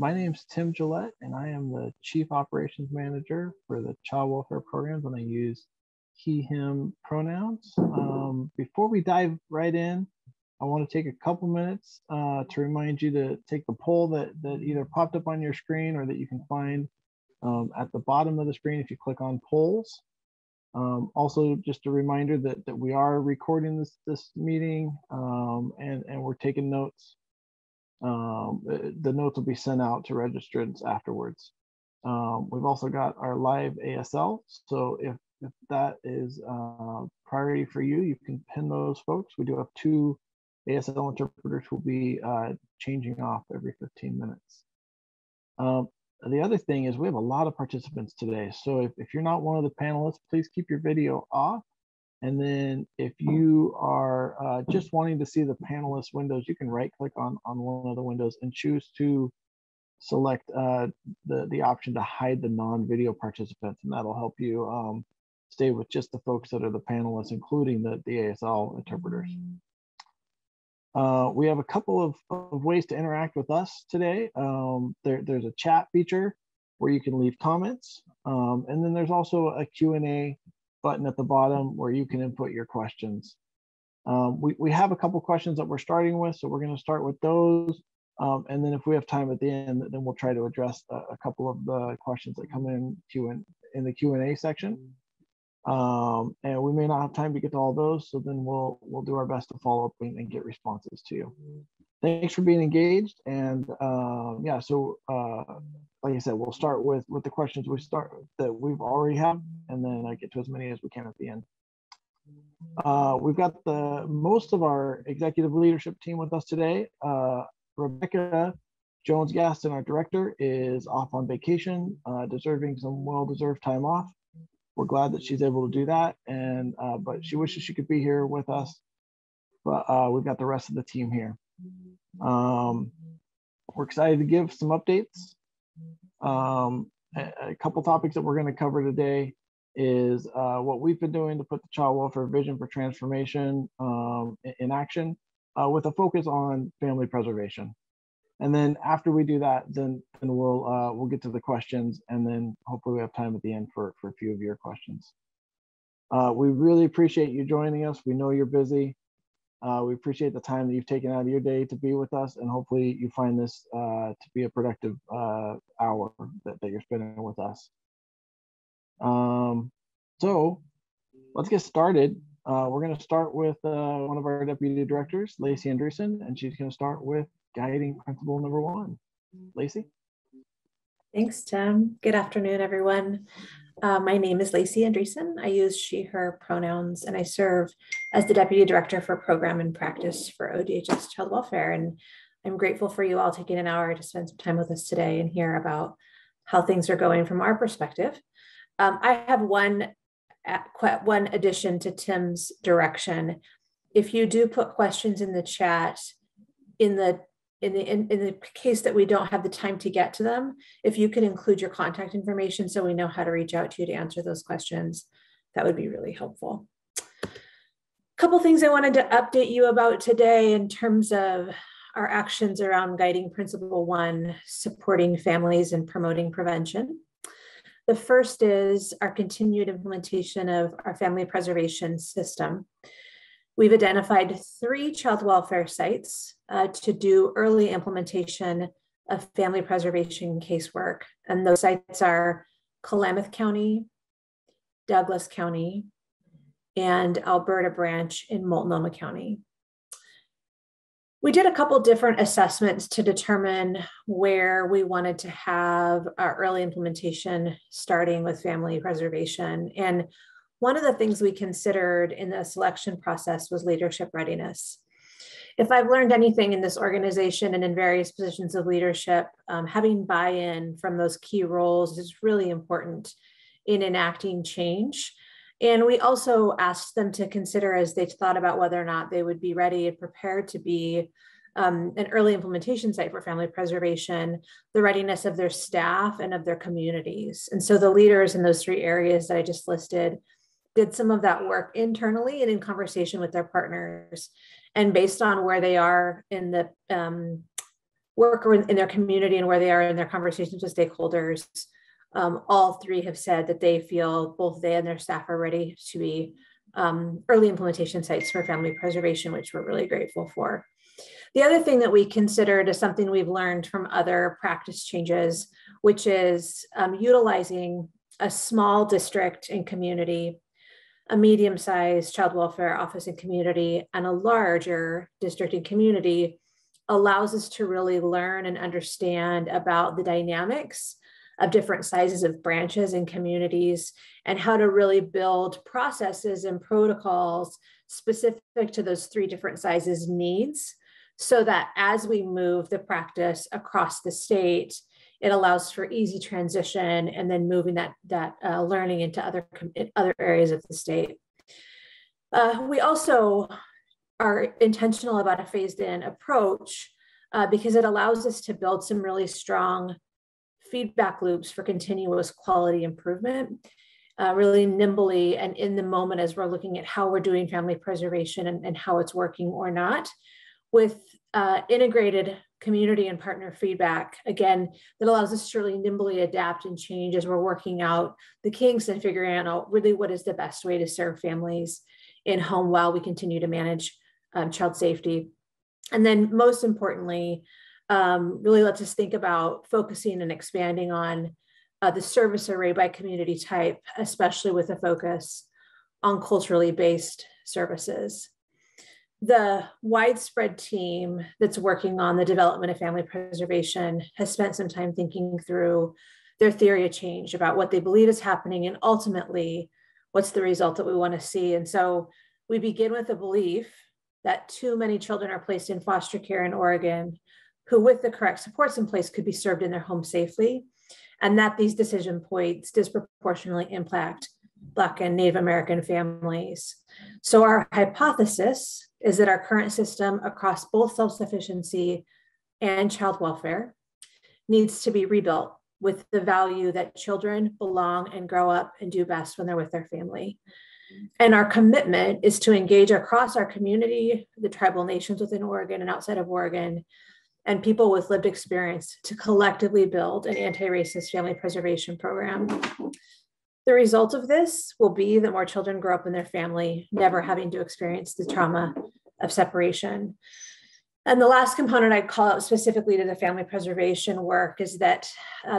My name's Tim Gillette, and I am the Chief Operations Manager for the Child Welfare Programs, and I use he, him pronouns. Before we dive right in, I want to take a couple minutes to remind you to take the poll that either popped up on your screen or that you can find at the bottom of the screen if you click on polls. Also, just a reminder that we are recording this meeting and we're taking notes. The notes will be sent out to registrants afterwards. We've also got our live ASL, so if that is priority for you, you can pin those folks. We do have 2 ASL interpreters who will be changing off every 15 minutes. The other thing is we have a lot of participants today. So if you're not one of the panelists, please keep your video off. And then if you are just wanting to see the panelist windows, you can right click on one of the windows and choose to select the option to hide the non-video participants. And that'll help you stay with just the folks that are the panelists, including the ASL interpreters. We have a couple of ways to interact with us today. There's a chat feature where you can leave comments. And then there's also a Q&A button at the bottom where you can input your questions. We have a couple questions that we're starting with, so we're going to start with those. And then if we have time at the end, then we'll try to address a couple of the questions that come in the Q&A section. And we may not have time to get to all those, so then we'll do our best to follow up and get responses to you. Thanks for being engaged. And yeah, so like I said, we'll start with the questions that we've already have, and then I get to as many as we can at the end. We've got most of our executive leadership team with us today. Rebecca Jones-Gaston, our director, is off on vacation, deserving some well-deserved time off. We're glad that she's able to do that, and but she wishes she could be here with us. But we've got the rest of the team here. We're excited to give some updates. A couple topics that we're going to cover today is what we've been doing to put the Child Welfare Vision for Transformation in action with a focus on family preservation. And then after we do that, then we'll get to the questions, and then hopefully we have time at the end for a few of your questions. We really appreciate you joining us. We know you're busy. We appreciate the time that you've taken out of your day to be with us, and hopefully you find this to be a productive hour that you're spending with us. So let's get started. We're going to start with one of our deputy directors, Lacey Andreessen, and she's going to start with guiding principle number 1. Lacey? Thanks, Tim. Good afternoon, everyone. My name is Lacey Andreessen. I use she, her pronouns, and I serve as the Deputy Director for Program and Practice for ODHS Child Welfare. And I'm grateful for you all taking an hour to spend some time with us today and hear about how things are going from our perspective. I have one addition to Tim's direction. If you do put questions in the chat, in the case that we don't have the time to get to them, if you could include your contact information so we know how to reach out to you to answer those questions, that would be really helpful. A couple things I wanted to update you about today in terms of our actions around guiding principle 1, supporting families and promoting prevention. The first is our continued implementation of our family preservation system. We've identified 3 child welfare sites to do early implementation of family preservation casework. And those sites are Klamath County, Douglas County, and Alberta branch in Multnomah County. We did a couple different assessments to determine where we wanted to have our early implementation, starting with family preservation. And one of the things we considered in the selection process was leadership readiness. If I've learned anything in this organization and in various positions of leadership, having buy-in from those key roles is really important in enacting change. And we also asked them to consider, as they thought about whether or not they would be ready and prepared to be an early implementation site for family preservation, the readiness of their staff and of their communities. And so the leaders in those 3 areas that I just listed did some of that work internally and in conversation with their partners. And based on where they are in the work in their community and where they are in their conversations with stakeholders, all three have said that they feel both they and their staff are ready to be early implementation sites for family preservation, which we're really grateful for. The other thing that we considered is something we've learned from other practice changes, which is utilizing a small district and community, a medium-sized child welfare office and community, and a larger district and community allows us to really learn and understand about the dynamics of different sizes of branches and communities, and how to really build processes and protocols specific to those three different sizes needs, so that as we move the practice across the state, it allows for easy transition and then moving that learning into other areas of the state. We also are intentional about a phased-in approach because it allows us to build some really strong feedback loops for continuous quality improvement, really nimbly and in the moment as we're looking at how we're doing family preservation and how it's working or not, with integrated community and partner feedback, again, that allows us to really nimbly adapt and change as we're working out the kinks and figuring out really what is the best way to serve families in home while we continue to manage child safety. And then most importantly, really lets us think about focusing and expanding on the service array by community type, especially with a focus on culturally based services. The widespread team that's working on the development of family preservation has spent some time thinking through their theory of change about what they believe is happening and ultimately what's the result that we want to see. And so we begin with a belief that too many children are placed in foster care in Oregon who, with the correct supports in place, could be served in their home safely, and that these decision points disproportionately impact Black and Native American families. So our hypothesis is that our current system across both self-sufficiency and child welfare needs to be rebuilt with the value that children belong and grow up and do best when they're with their family. And our commitment is to engage across our community, the tribal nations within Oregon and outside of Oregon, and people with lived experience to collectively build an anti-racist family preservation program. The result of this will be that more children grow up in their family, never having to experience the trauma of separation. And the last component I'd call out specifically to the family preservation work is that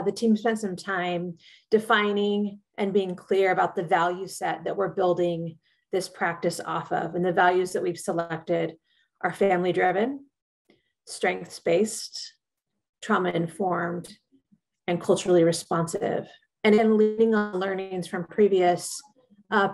the team spent some time defining and being clear about the value set that we're building this practice off of. And the values that we've selected are family-driven, strengths-based, trauma-informed, and culturally responsive. And in leading on learnings from previous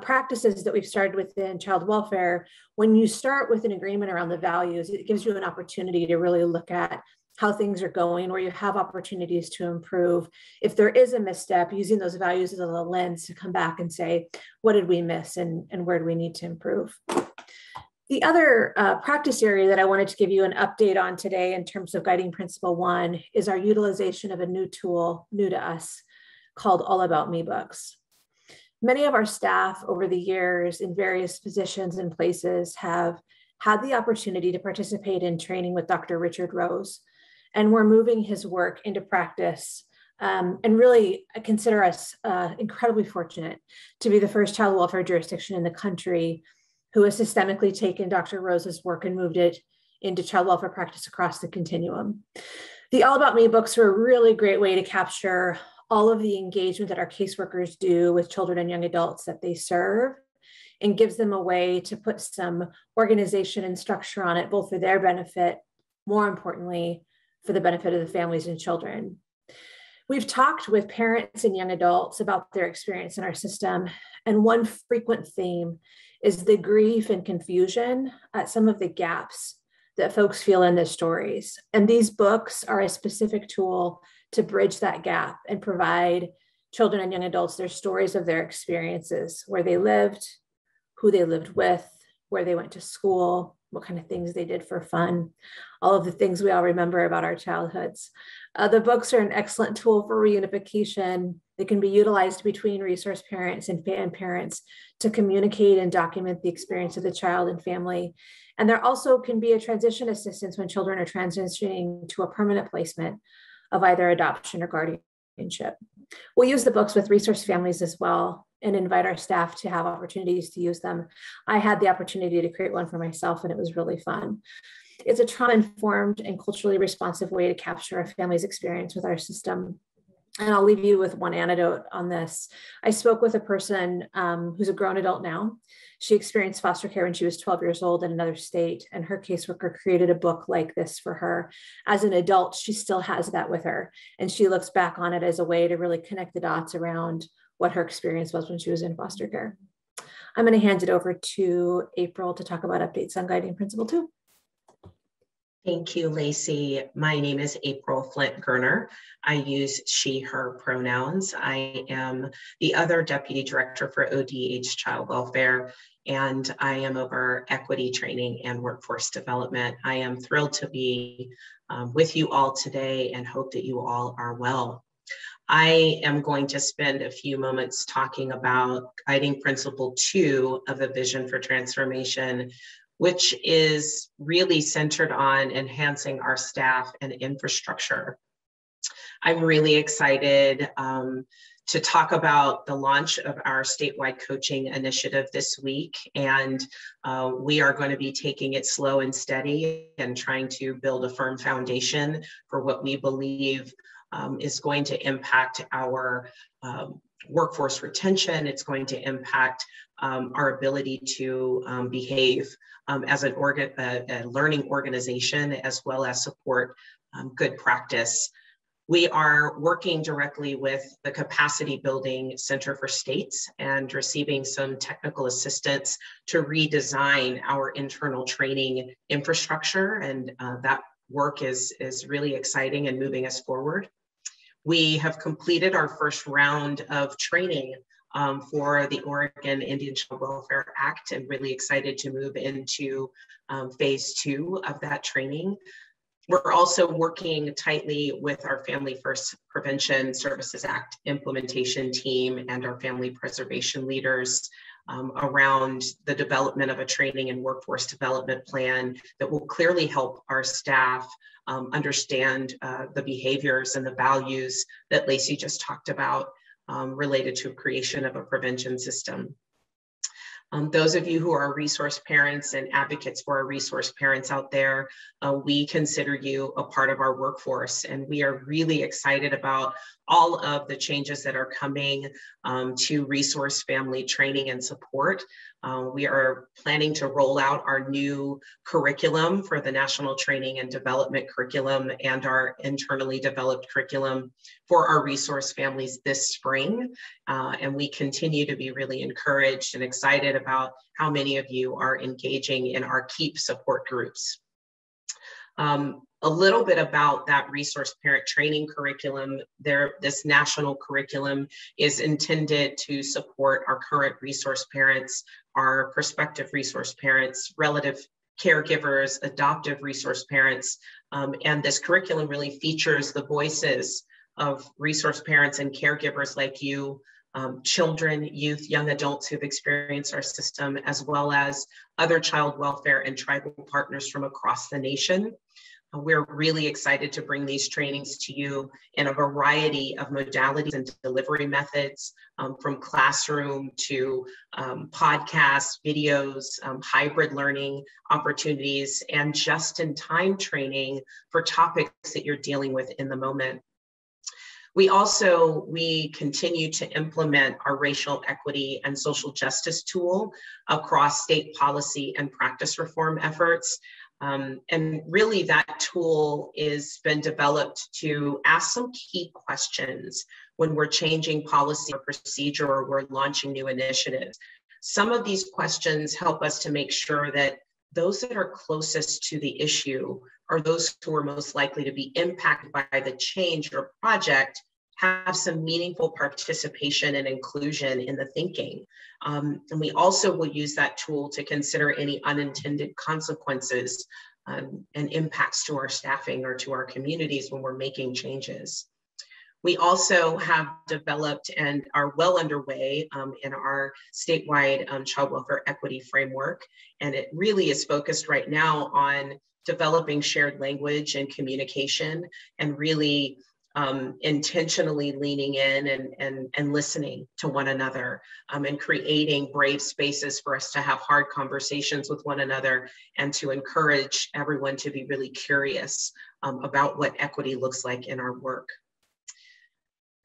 practices that we've started within child welfare, when you start with an agreement around the values, it gives you an opportunity to really look at how things are going, where you have opportunities to improve. If there is a misstep, using those values as a lens to come back and say, what did we miss and where do we need to improve? The other practice area that I wanted to give you an update on today in terms of guiding principle 1 is our utilization of a new tool, new to us, called All About Me books. Many of our staff over the years in various positions and places have had the opportunity to participate in training with Dr. Richard Rose, and we're moving his work into practice. And really, I consider us incredibly fortunate to be the first child welfare jurisdiction in the country who has systemically taken Dr. Rose's work and moved it into child welfare practice across the continuum. The All About Me books are a really great way to capture all of the engagement that our caseworkers do with children and young adults that they serve, and gives them a way to put some organization and structure on it, both for their benefit, more importantly, for the benefit of the families and children. We've talked with parents and young adults about their experience in our system, and one frequent theme is the grief and confusion at some of the gaps that folks feel in their stories. And these books are a specific tool to bridge that gap and provide children and young adults their stories of their experiences, where they lived, who they lived with, where they went to school, what kind of things they did for fun, all of the things we all remember about our childhoods. The books are an excellent tool for reunification. They can be utilized between resource parents and parents to communicate and document the experience of the child and family. And there also can be a transition assistance when children are transitioning to a permanent placement of either adoption or guardianship. We'll use the books with resource families as well and invite our staff to have opportunities to use them. I had the opportunity to create one for myself, and it was really fun. It's a trauma-informed and culturally responsive way to capture a family's experience with our system. And I'll leave you with one anecdote on this. I spoke with a person who's a grown adult now. She experienced foster care when she was 12 years old in another state, and her caseworker created a book like this for her. As an adult, she still has that with her, and she looks back on it as a way to really connect the dots around what her experience was when she was in foster care. I'm going to hand it over to Aprille to talk about updates on Guiding Principle 2. Thank you, Lacey. My name is Aprille Flint-Gerner. I use she, her pronouns. I am the other Deputy Director for ODH Child Welfare, and I am over equity training and workforce development. I am thrilled to be with you all today and hope that you all are well. I am going to spend a few moments talking about Guiding Principle 2 of the Vision for Transformation, which is really centered on enhancing our staff and infrastructure. I'm really excited to talk about the launch of our statewide coaching initiative this week. And we are going to be taking it slow and steady and trying to build a firm foundation for what we believe is going to impact our workforce retention. It's going to impact our ability to behave as a learning organization, as well as support good practice. We are working directly with the Capacity Building Center for States and receiving some technical assistance to redesign our internal training infrastructure. And that work is really exciting and moving us forward. We have completed our first round of training for the Oregon Indian Child Welfare Act, and really excited to move into phase 2 of that training. We're also working tightly with our Family First Prevention Services Act implementation team and our family preservation leaders around the development of a training and workforce development plan that will clearly help our staff understand the behaviors and the values that Lacey just talked about related to creation of a prevention system. Those of you who are resource parents and advocates for our resource parents out there, we consider you a part of our workforce, and we are really excited about all of the changes that are coming to resource family training and support. We are planning to roll out our new curriculum for the National Training and Development Curriculum and our internally developed curriculum for our resource families this spring. And we continue to be really encouraged and excited about how many of you are engaging in our KEEP support groups. A little bit about that resource parent training curriculum. This national curriculum is intended to support our current resource parents, our prospective resource parents, relative caregivers, adoptive resource parents. And this curriculum really features the voices of resource parents and caregivers like you, children, youth, young adults who've experienced our system, as well as other child welfare and tribal partners from across the nation. We're really excited to bring these trainings to you in a variety of modalities and delivery methods, from classroom to podcasts, videos, hybrid learning opportunities, and just-in-time training for topics that you're dealing with in the moment. We continue to implement our racial equity and social justice tool across state policy and practice reform efforts. And really that tool has been developed to ask some key questions when we're changing policy or procedure or we're launching new initiatives. Some of these questions help us to make sure that those that are closest to the issue are those who are most likely to be impacted by the change or project have some meaningful participation and inclusion in the thinking. And we also will use that tool to consider any unintended consequences and impacts to our staffing or to our communities when we're making changes. We also have developed and are well underway in our statewide child welfare equity framework. And it really is focused right now on developing shared language and communication, and really intentionally leaning in and listening to one another, and creating brave spaces for us to have hard conversations with one another, and to encourage everyone to be really curious about what equity looks like in our work.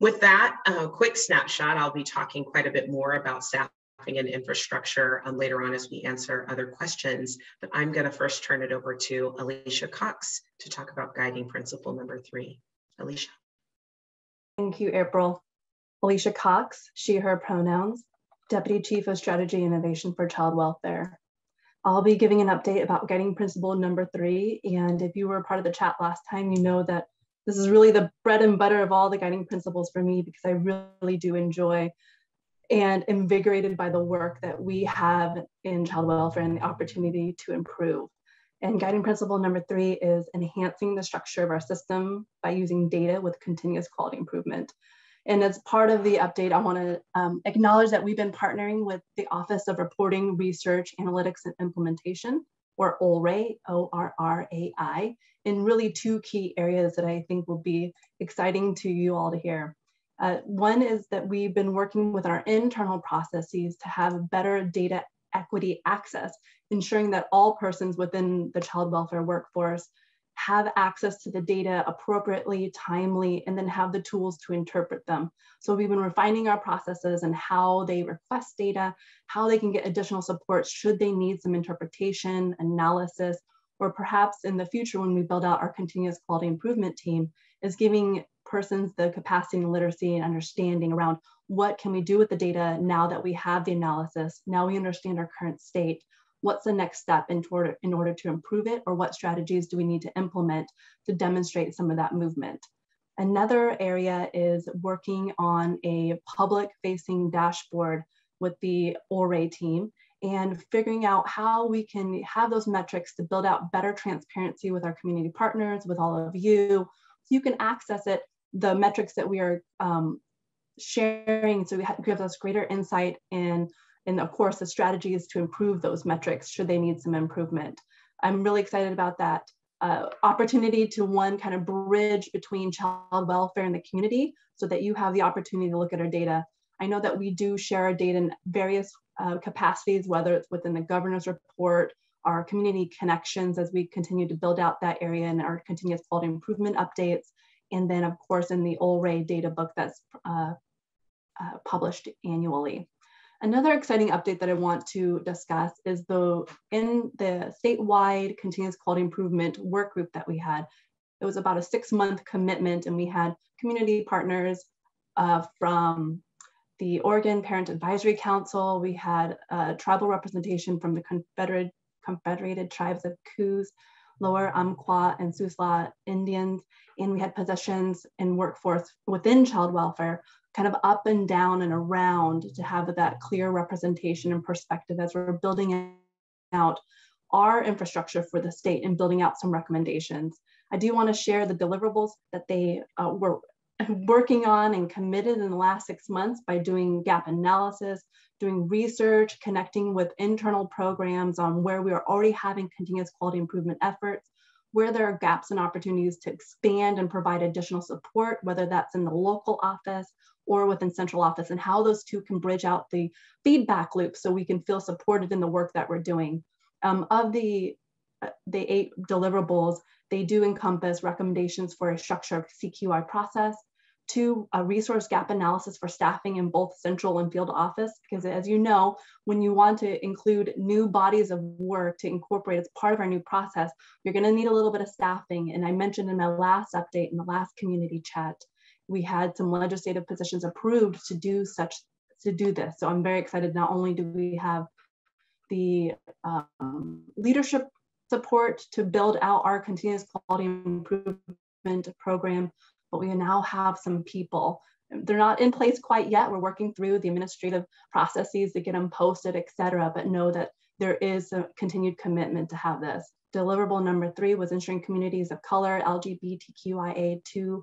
With that quick snapshot, I'll be talking quite a bit more about staffing and infrastructure later on as we answer other questions, but I'm going to first turn it over to Alysia Cox to talk about guiding principle number 3. Alysia. Thank you, Aprille. Alysia Cox, she, her pronouns, Deputy Chief of Strategy Innovation for Child Welfare. I'll be giving an update about guiding principle number 3, and if you were part of the chat last time, you know that this is really the bread and butter of all the guiding principles for me, because I really do enjoy and invigorated by the work that we have in child welfare and the opportunity to improve. And guiding principle number 3 is enhancing the structure of our system by using data with continuous quality improvement. And as part of the update, I want to acknowledge that we've been partnering with the Office of Reporting, Research, Analytics, and Implementation, or ORRAI, O-R-R-A-I, in really 2 key areas that I think will be exciting to you all to hear. One is that we've been working with our internal processes to have better data equity access, ensuring that all persons within the child welfare workforce have access to the data appropriately, timely, and then have the tools to interpret them. So we've been refining our processes and how they request data, how they can get additional support should they need some interpretation, analysis, or perhaps in the future when we build out our continuous quality improvement team, is giving persons the capacity and literacy and understanding around what can we do with the data now that we have the analysis, now we understand our current state, what's the next step in order to improve it, or what strategies do we need to implement to demonstrate some of that movement. Another area is working on a public-facing dashboard with the ORRAI team and figuring out how we can have those metrics to build out better transparency with our community partners, with all of you, so you can access it, the metrics that we are sharing, so it gives us greater insight and of course, the strategy is to improve those metrics should they need some improvement. I'm really excited about that opportunity to, one, kind of bridge between child welfare and the community so that you have the opportunity to look at our data. I know that we do share our data in various capacities, whether it's within the governor's report, our community connections as we continue to build out that area, and our continuous quality improvement updates, and then of course in the ORRAI data book that's published annually. Another exciting update that I want to discuss is in the statewide continuous quality improvement work group that we had. It was about a 6-month commitment, and we had community partners from the Oregon Parent Advisory Council. We had tribal representation from the Confederated Tribes of Coos, Lower Umpqua, and Siuslaw Indians, and we had positions in workforce within child welfare, kind of up and down and around, to have that clear representation and perspective as we're building out our infrastructure for the state and building out some recommendations. I do want to share the deliverables that they were working on and committed in the last 6 months by doing gap analysis, doing research, connecting with internal programs on where we are already having continuous quality improvement efforts, where there are gaps and opportunities to expand and provide additional support, whether that's in the local office or within central office, and how those two can bridge out the feedback loop so we can feel supported in the work that we're doing. Of the 8 deliverables, they do encompass recommendations for a structured CQI process, 2, a resource gap analysis for staffing in both central and field office, because as you know, when you want to include new bodies of work to incorporate as part of our new process, you're going to need a little bit of staffing. And I mentioned in my last update, in the last community chat, we had some legislative positions approved to do this. So I'm very excited. Not only do we have the leadership support to build out our continuous quality improvement program, but we now have some people. They're not in place quite yet. We're working through the administrative processes to get them posted, et cetera, but know that there is a continued commitment to have this. Deliverable number 3 was ensuring communities of color, LGBTQIA2S+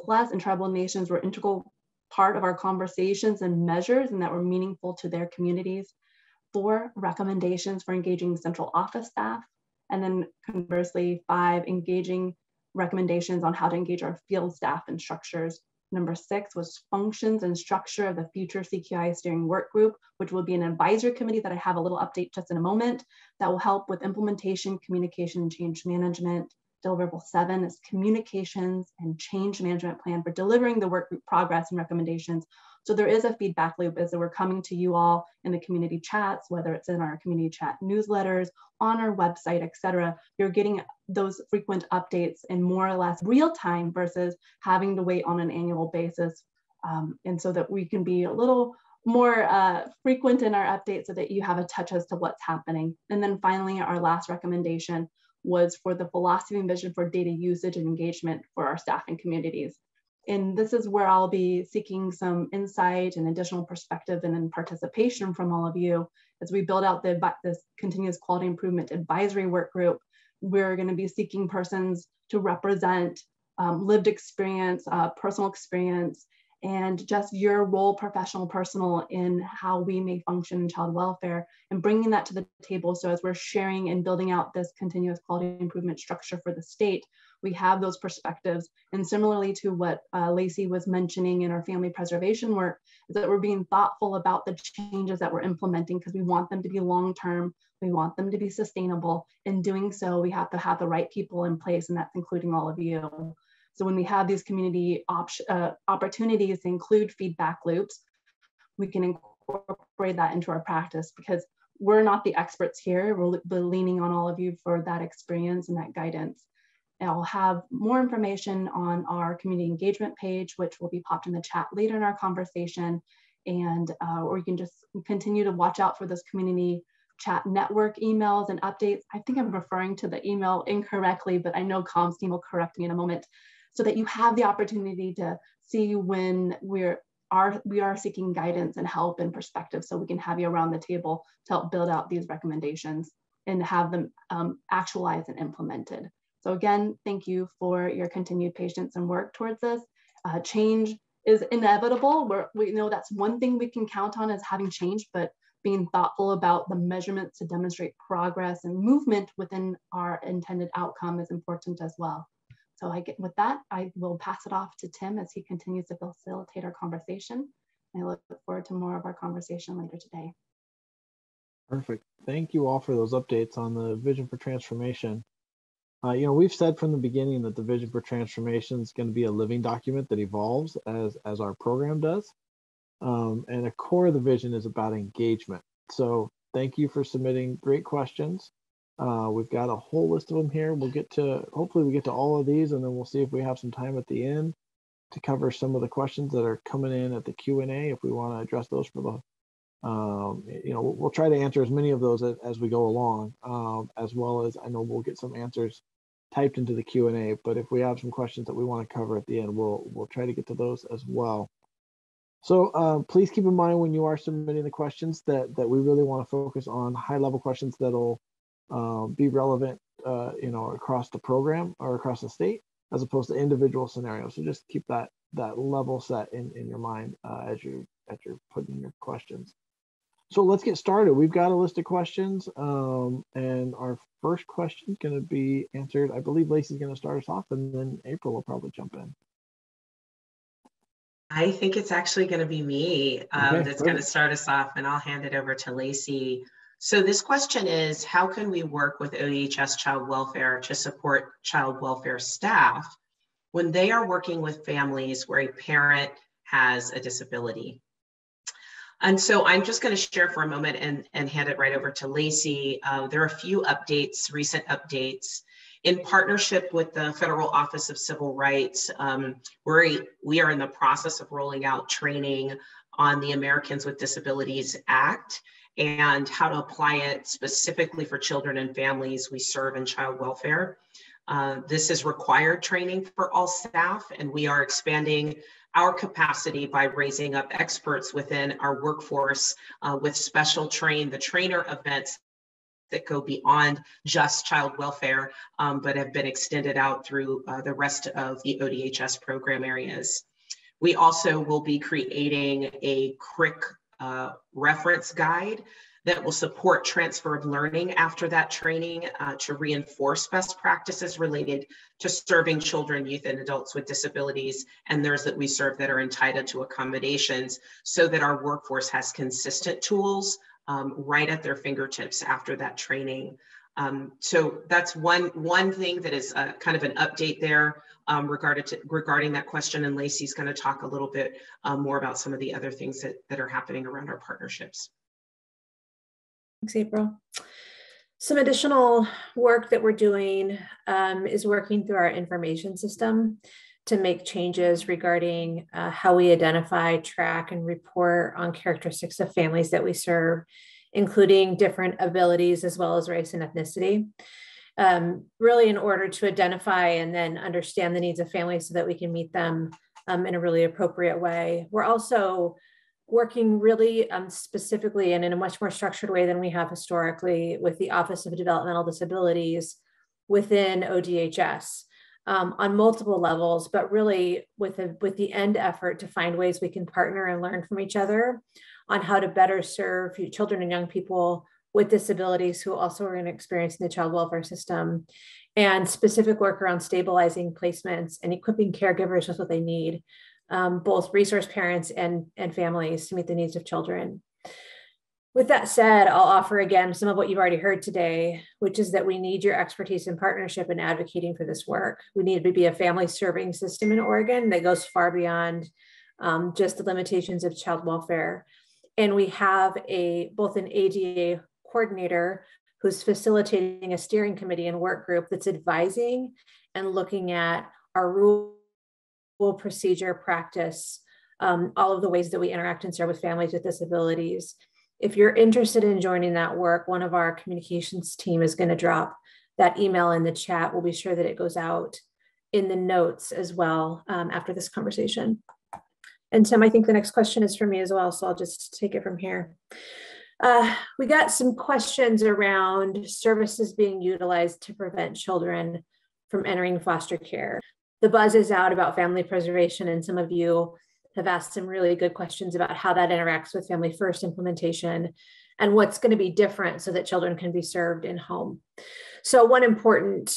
and tribal nations were integral part of our conversations and measures and that were meaningful to their communities. 4, recommendations for engaging central office staff. And then conversely, 5, engaging recommendations on how to engage our field staff and structures. Number 6 was functions and structure of the future CQI steering work group, which will be an advisory committee that I have a little update just in a moment that will help with implementation, communication, and change management. Deliverable 7 is communications and change management plan for delivering the work group progress and recommendations. So there is a feedback loop as we're coming to you all in the community chats, whether it's in our community chat newsletters, on our website, et cetera. You're getting those frequent updates in more or less real time versus having to wait on an annual basis. And so that we can be a little more frequent in our updates so that you have a touch as to what's happening. And then finally, our last recommendation was for the philosophy and vision for data usage and engagement for our staff and communities. And this is where I'll be seeking some insight and additional perspective and then participation from all of you as we build out this continuous quality improvement advisory work group. We're going to be seeking persons to represent lived experience, personal experience, and just your role, professional, personal, in how we may function in child welfare and bringing that to the table. So as we're sharing and building out this continuous quality improvement structure for the state, we have those perspectives. And similarly to what Lacey was mentioning in our family preservation work, is that we're being thoughtful about the changes that we're implementing because we want them to be long-term, we want them to be sustainable. In doing so, we have to have the right people in place, and that's including all of you. So when we have these community opportunities to include feedback loops, we can incorporate that into our practice because we're not the experts here. We're leaning on all of you for that experience and that guidance. And I'll have more information on our community engagement page, which will be popped in the chat later in our conversation. And or you can just continue to watch out for those community chat network emails and updates. I think I'm referring to the email incorrectly, but I know comms team will correct me in a moment, so that you have the opportunity to see when we are seeking guidance and help and perspective, so we can have you around the table to help build out these recommendations and have them actualized and implemented. So again, thank you for your continued patience and work towards this. Change is inevitable. We know that's one thing we can count on is having change, but being thoughtful about the measurements to demonstrate progress and movement within our intended outcome is important as well. So with that, I will pass it off to Tim as he continues to facilitate our conversation. I look forward to more of our conversation later today. Perfect. Thank you all for those updates on the Vision for Transformation. We've said from the beginning that the Vision for Transformation is going to be a living document that evolves as our program does. And a core of the vision is about engagement. So thank you for submitting great questions. We've got a whole list of them here. Hopefully we get to all of these, and then we'll see if we have some time at the end to cover some of the questions that are coming in at the Q&A if we want to address those for the we'll try to answer as many of those as we go along, as well as I know we'll get some answers typed into the Q&A, but if we have some questions that we want to cover at the end, we'll try to get to those as well. So please keep in mind when you are submitting the questions that we really want to focus on high-level questions that'll be relevant across the program or across the state, as opposed to individual scenarios. So just keep that level set in your mind as you're putting your questions. So let's get started. We've got a list of questions, and our first question is going to be answered. I believe Lacey's going to start us off, and then Aprille will probably jump in. I think it's actually going to be me that's going to start us off, and I'll hand it over to Lacey. So this question is, how can we work with ODHS Child Welfare to support child welfare staff when they are working with families where a parent has a disability? And so I'm just going to share for a moment and hand it right over to Lacey. There are a few updates, recent updates. In partnership with the Federal Office of Civil Rights, we are in the process of rolling out training on the Americans with Disabilities Act and how to apply it specifically for children and families we serve in child welfare. This is required training for all staff, and we are expanding our capacity by raising up experts within our workforce with special the trainer events that go beyond just child welfare, but have been extended out through the rest of the ODHS program areas. We also will be creating a CRIC reference guide that will support transfer of learning after that training to reinforce best practices related to serving children, youth, and adults with disabilities and those that we serve that are entitled to accommodations, so that our workforce has consistent tools right at their fingertips after that training. So that's one thing that is kind of an update there regarding that question, and Lacey's going to talk a little bit more about some of the other things that are happening around our partnerships. Thanks, April. Some additional work that we're doing is working through our information system to make changes regarding how we identify, track, and report on characteristics of families that we serve, including different abilities as well as race and ethnicity, really in order to identify and then understand the needs of families so that we can meet them in a really appropriate way. We're also working really specifically and in a much more structured way than we have historically with the Office of Developmental Disabilities within ODHS on multiple levels, but really with the end effort to find ways we can partner and learn from each other on how to better serve children and young people with disabilities who also are experiencing the child welfare system, and specific work around stabilizing placements and equipping caregivers with what they need, both resource parents and families to meet the needs of children. With that said, I'll offer again some of what you've already heard today, which is that we need your expertise and partnership in advocating for this work. We need to be a family serving system in Oregon that goes far beyond just the limitations of child welfare. And we have both an ADA coordinator who's facilitating a steering committee and work group that's advising and looking at our rule, procedure, practice, all of the ways that we interact and serve with families with disabilities. If you're interested in joining that work, one of our communications team is going to drop that email in the chat. We'll be sure that it goes out in the notes as well after this conversation. And Tim, I think the next question is for me as well, so I'll just take it from here. We got some questions around services being utilized to prevent children from entering foster care. The buzz is out about family preservation, and some of you have asked some really good questions about how that interacts with Family First implementation and what's going to be different so that children can be served in home. So one important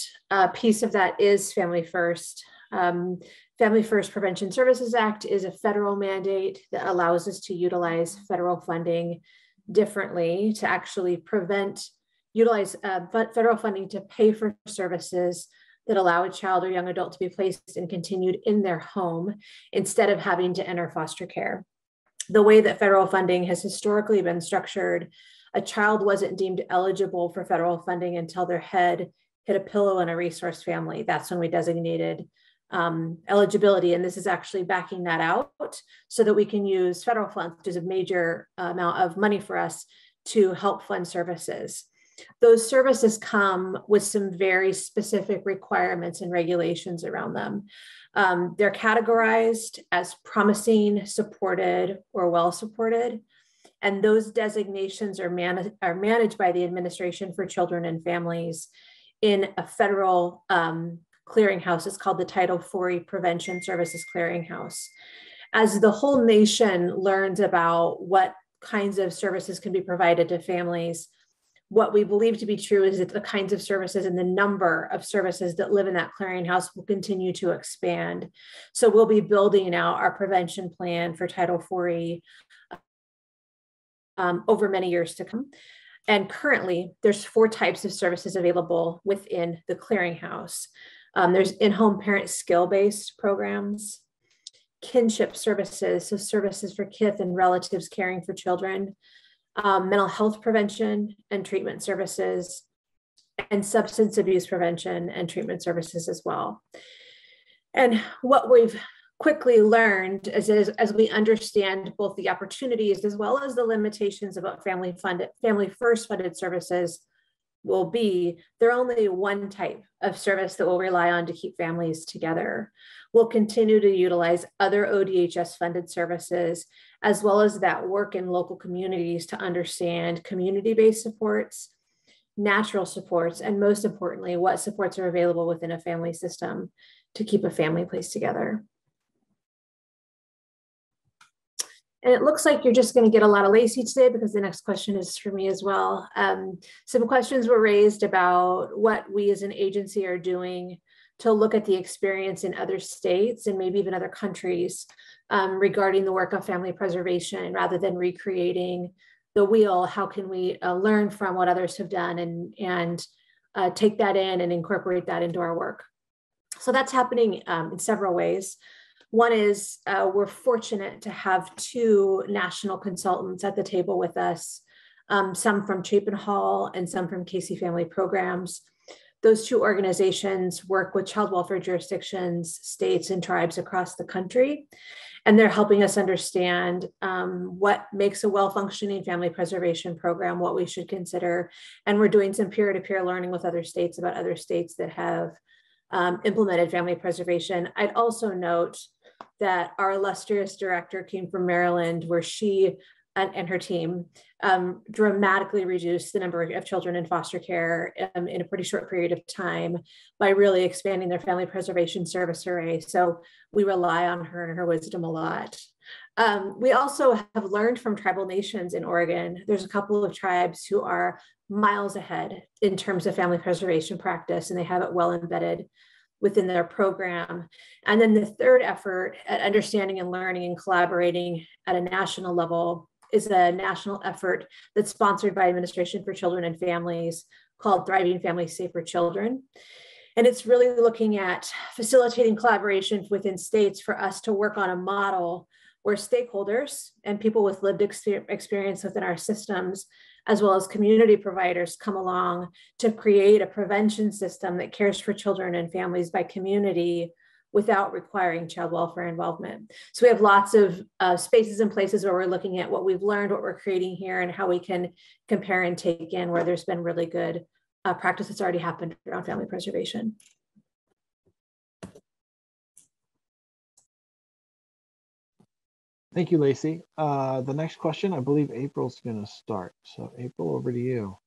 piece of that is Family First. Family First Prevention Services Act is a federal mandate that allows us to utilize federal funding differently to actually utilize federal funding to pay for services that allow a child or young adult to be placed and continued in their home instead of having to enter foster care. The way that federal funding has historically been structured, a child wasn't deemed eligible for federal funding until their head hit a pillow in a resource family. That's when we designated eligibility. And this is actually backing that out so that we can use federal funds, which is a major amount of money for us to help fund services. Those services come with some very specific requirements and regulations around them. They're categorized as promising, supported, or well supported. And those designations are managed by the Administration for Children and Families in a federal clearinghouse. It's called the Title IV Prevention Services Clearinghouse. As the whole nation learns about what kinds of services can be provided to families, what we believe to be true is that the kinds of services and the number of services that live in that clearinghouse will continue to expand. So we'll be building out our prevention plan for Title IV over many years to come. And currently, there's 4 types of services available within the clearinghouse. There's in-home parent skill-based programs, kinship services, so services for kith and relatives caring for children, mental health prevention and treatment services, and substance abuse prevention and treatment services as well. And what we've quickly learned as we understand both the opportunities as well as the limitations of what Family First funded services will be, they're only one type of service that we'll rely on to keep families together. We'll continue to utilize other ODHS funded services, as well as that work in local communities to understand community-based supports, natural supports, and most importantly, what supports are available within a family system to keep a family placed together. And it looks like you're just going to get a lot of Lacey today, because the next question is for me as well. Some questions were raised about what we as an agency are doing to look at the experience in other states and maybe even other countries regarding the work of family preservation, rather than recreating the wheel. How can we learn from what others have done and take that in and incorporate that into our work? So that's happening in several ways. One is we're fortunate to have two national consultants at the table with us, some from Chapin Hall and some from Casey Family Programs. Those two organizations work with child welfare jurisdictions, states, and tribes across the country. And they're helping us understand what makes a well-functioning family preservation program, what we should consider. And we're doing some peer-to-peer learning with other states about other states that have implemented family preservation. I'd also note that our illustrious director came from Maryland, where she and her team dramatically reduced the number of children in foster care in a pretty short period of time by really expanding their family preservation service array. So we rely on her and her wisdom a lot. We also have learned from tribal nations in Oregon. There's a couple of tribes who are miles ahead in terms of family preservation practice, and they have it well embedded within their program. And then the third effort at understanding and learning and collaborating at a national level is a national effort that's sponsored by Administration for Children and Families called Thriving Families, Safer Children. And it's really looking at facilitating collaboration within states for us to work on a model where stakeholders and people with lived experience within our systems, as well as community providers, come along to create a prevention system that cares for children and families by community without requiring child welfare involvement. So we have lots of spaces and places where we're looking at what we've learned, what we're creating here, and how we can compare and take in where there's been really good practice that's already happened around family preservation. Thank you, Lacey. The next question, I believe April's going to start. So Aprille, over to you.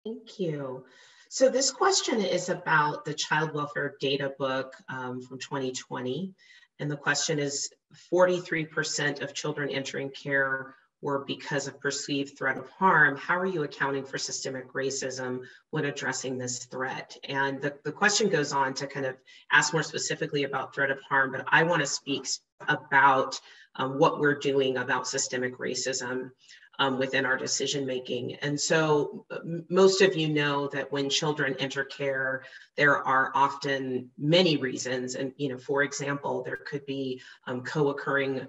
Thank you. So this question is about the Child Welfare Data Book from 2020. And the question is, 43% of children entering care were because of perceived threat of harm. How are you accounting for systemic racism when addressing this threat? And the question goes on to kind of ask more specifically about threat of harm, but I want to speak about what we're doing about systemic racism within our decision making. And so most of you know that when children enter care, there are often many reasons. And, for example, there could be co-occurring,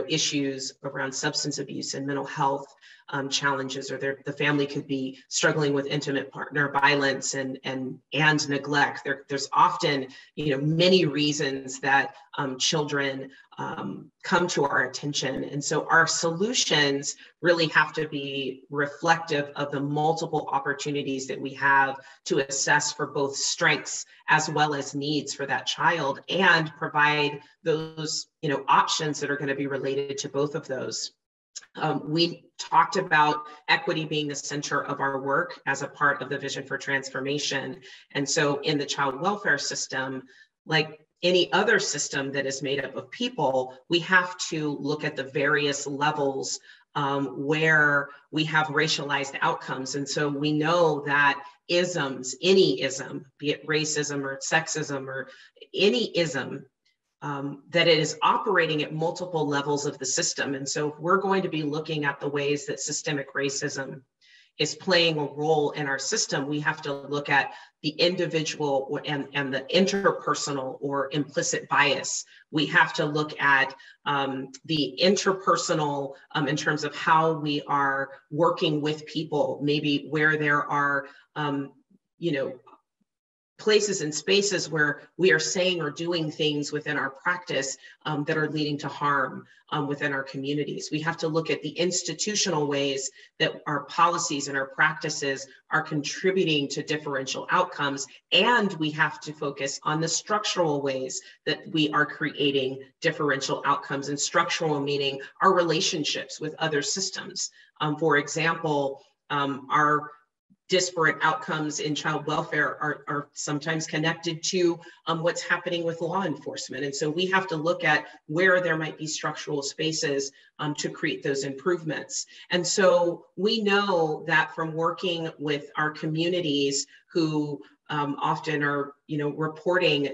issues around substance abuse and mental health challenges, or the family could be struggling with intimate partner violence and neglect. There's often, many reasons that children come to our attention. And so our solutions really have to be reflective of the multiple opportunities that we have to assess for both strengths as well as needs for that child, and provide those, options that are going to be related to both of those. We talked about equity being the center of our work as a part of the Vision for Transformation. And so in the child welfare system, like any other system that is made up of people, we have to look at the various levels where we have racialized outcomes. And so we know that isms, any ism, be it racism or sexism or any ism, that it is operating at multiple levels of the system. And so if we're going to be looking at the ways that systemic racism is playing a role in our system, we have to look at the individual and the interpersonal or implicit bias. We have to look at the interpersonal in terms of how we are working with people, maybe where there are, places and spaces where we are saying or doing things within our practice that are leading to harm within our communities. We have to look at the institutional ways that our policies and our practices are contributing to differential outcomes. And we have to focus on the structural ways that we are creating differential outcomes, and structural meaning our relationships with other systems. For example, Our disparate outcomes in child welfare are sometimes connected to what's happening with law enforcement. And so we have to look at where there might be structural spaces to create those improvements. And so we know that from working with our communities who often are, reporting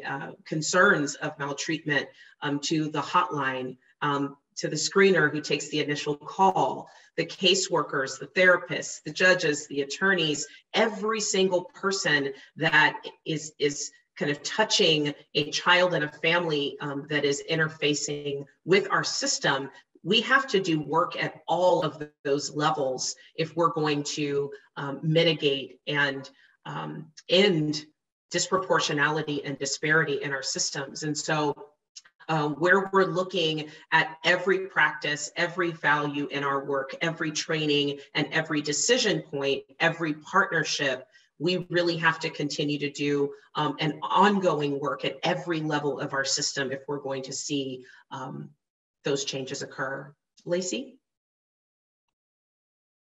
concerns of maltreatment to the hotline, to the screener who takes the initial call, the caseworkers, the therapists, the judges, the attorneys, every single person that is kind of touching a child and a family that is interfacing with our system. We have to do work at all of those levels if we're going to mitigate and end disproportionality and disparity in our systems. And so where we're looking at every practice, every value in our work, every training, and every decision point, every partnership, we really have to continue to do an ongoing work at every level of our system if we're going to see those changes occur. Lacey?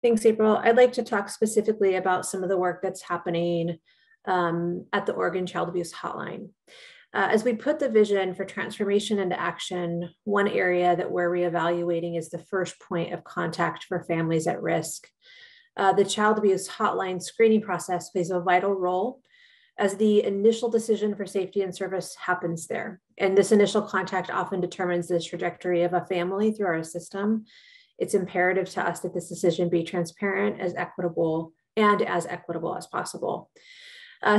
Thanks, April. I'd like to talk specifically about some of the work that's happening at the Oregon Child Abuse Hotline. As we put the vision for transformation into action, one area that we're reevaluating is the first point of contact for families at risk. The Child Abuse Hotline screening process plays a vital role as the initial decision for safety and service happens there. And this initial contact often determines the trajectory of a family through our system. It's imperative to us that this decision be transparent, as equitable as possible.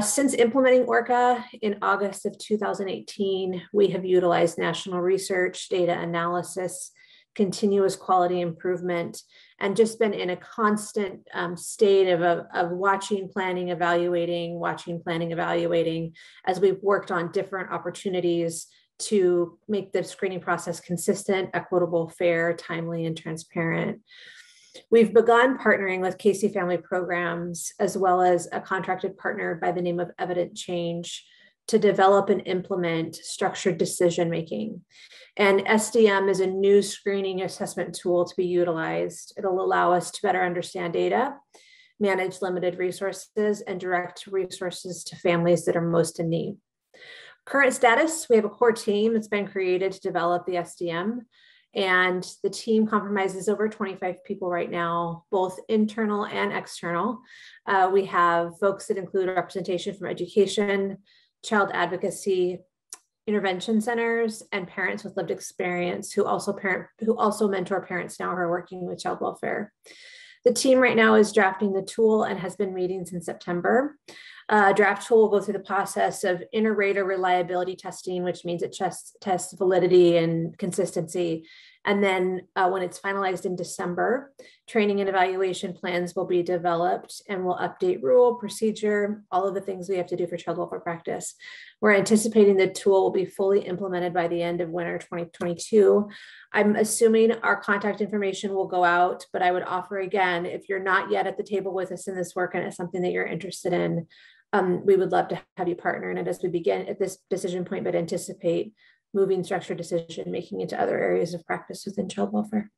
Since implementing ORCA in August of 2018, we have utilized national research, data analysis, continuous quality improvement, and just been in a constant state of watching, planning, evaluating, as we've worked on different opportunities to make the screening process consistent, equitable, fair, timely, and transparent. We've begun partnering with Casey Family Programs, as well as a contracted partner by the name of Evident Change, to develop and implement structured decision-making. And SDM is a new screening assessment tool to be utilized. It'll allow us to better understand data, manage limited resources, and direct resources to families that are most in need. Current status, we have a core team that's been created to develop the SDM. And the team comprises over 25 people right now, both internal and external. We have folks that include representation from education, child advocacy, intervention centers, and parents with lived experience who also mentor parents now who are working with child welfare. The team right now is drafting the tool and has been meeting since September. Draft tool will go through the process of inter-rater reliability testing, which means it tests validity and consistency. And then when it's finalized in December, training and evaluation plans will be developed and will update rule, procedure, all of the things we have to do for child welfare practice. We're anticipating the tool will be fully implemented by the end of winter 2022. I'm assuming our contact information will go out, but I would offer again, if you're not yet at the table with us in this work and it's something that you're interested in, we would love to have you partner in it as we begin at this decision point, but anticipate moving structured decision making into other areas of practice within child welfare.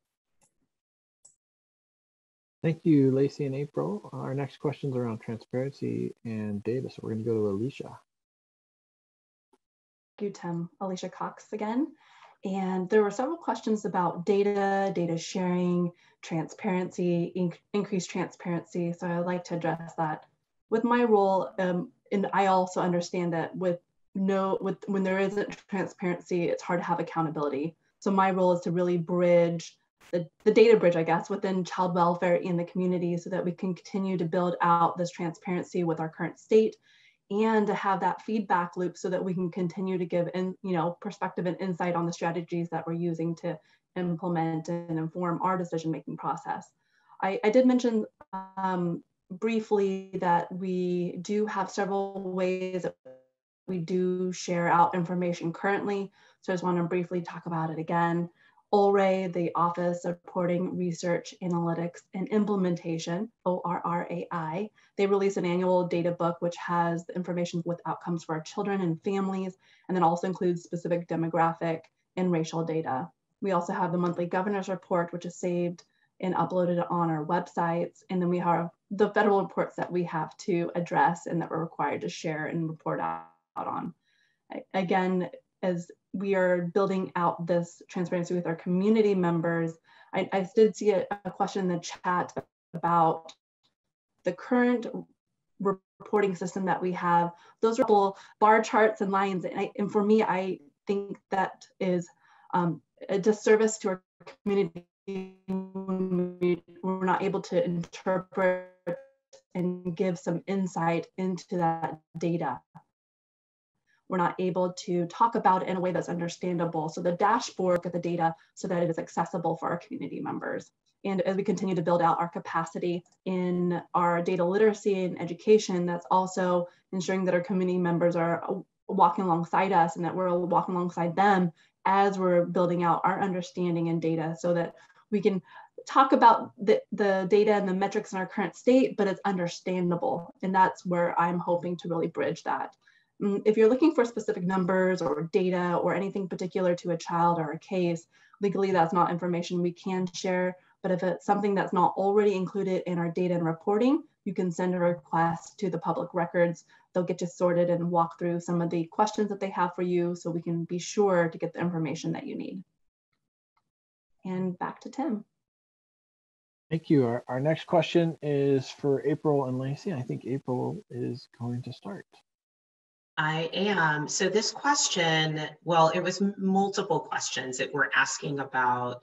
Thank you, Lacey and April. Our next questions are around transparency and data. So we're going to go to Alysia. Thank you, Tim. Alysia Cox again. And there were several questions about data sharing, transparency, increased transparency. So I'd like to address that. With my role, and I also understand that when there isn't transparency, it's hard to have accountability. So my role is to really bridge the data bridge, I guess, within child welfare in the community so that we can continue to build out this transparency with our current state and to have that feedback loop so that we can continue to give perspective and insight on the strategies that we're using to implement and inform our decision-making process. I did mention briefly that we do have several ways that we do share out information currently. So I just want to briefly talk about it again. ORRAI, the Office of Reporting, Research, Analytics, and Implementation, ORRAI, they release an annual data book which has the information with outcomes for our children and families, and then also includes specific demographic and racial data. We also have the monthly governor's report, which is saved and uploaded it on our websites. And then we have the federal reports that we have to address and that we're required to share and report out on. Again, as we are building out this transparency with our community members, I did see a question in the chat about the current reporting system that we have. Those are all bar charts and lines. And for me, I think that is a disservice to our community when we're not able to interpret and give some insight into that data. We're not able to talk about it in a way that's understandable. So the dashboard, look at the data so that it is accessible for our community members. And as we continue to build out our capacity in our data literacy and education, that's also ensuring that our community members are walking alongside us and that we're walking alongside them as we're building out our understanding and data so that we can talk about the data and the metrics in our current state, but it's understandable. And that's where I'm hoping to really bridge that. If you're looking for specific numbers or data or anything particular to a child or a case, legally that's not information we can share. But if it's something that's not already included in our data and reporting, you can send a request to the public records. They'll get you sorted and walk through some of the questions that they have for you so we can be sure to get the information that you need. And back to Tim. Thank you. Our next question is for Aprille and Lacey. I think Aprille is going to start. I am. So this question, well, it was multiple questions that we're asking about